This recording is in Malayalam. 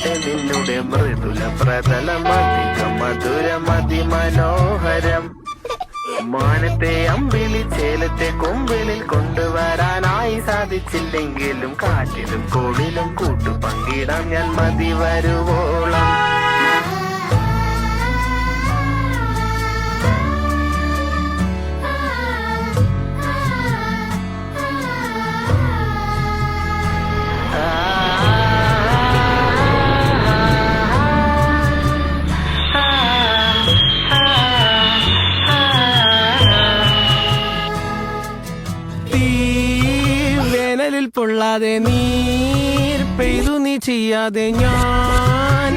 കണ്ടോട്ടെ നിന്നുടെ മൃദുല പ്രതലമധികം മധുരമതി മനോഹരം. മാനത്തെ അമ്പിളി ചേലത്തെ കൊമ്പിളിൽ കൊണ്ടുവരാനായി സാധിച്ചില്ലെങ്കിലും കാറ്റിലും കോളിലും കൂട്ടു പങ്കിടാം ഞാൻ മതി വരുവോളം. വേനലിൽ പൊള്ളാതെ നീർ പെയ്തു നീ ചെയ്യാതെ ഞാൻ